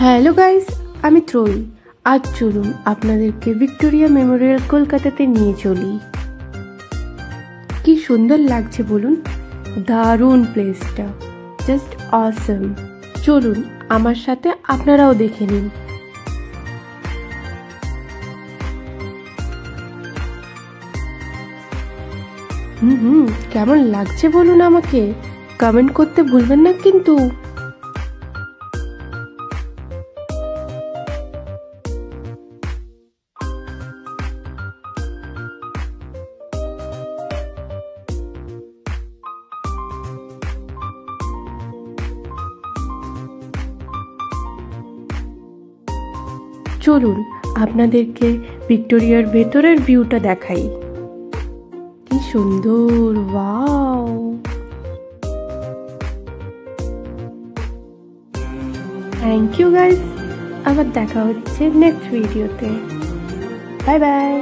Hello guys, আমি ত্রয়ী। আজ চলুন আপনাদেরকে ভিক্টোরিয়া মেমোরিয়াল কলকাতাতে নিয়ে চলি। কি সুন্দর লাগছে বলুন, দারুণ প্লেসটা, জাস্ট অসম। চলুন আমার সাথে আপনারাও দেখে নিন। কেমন লাগছে বলুন আমাকে, কমেন্ট করতে ভুলবেন না কিন্তু। চলুন আপনাদেরকে ভিক্টোরিয়ার ভেতরের ভিউটা দেখাই। কি সুন্দর, ওয়াও। থ্যাংক ইউ গাইস, আবার দেখা হচ্ছে নেক্সট ভিডিওতে। Bye bye.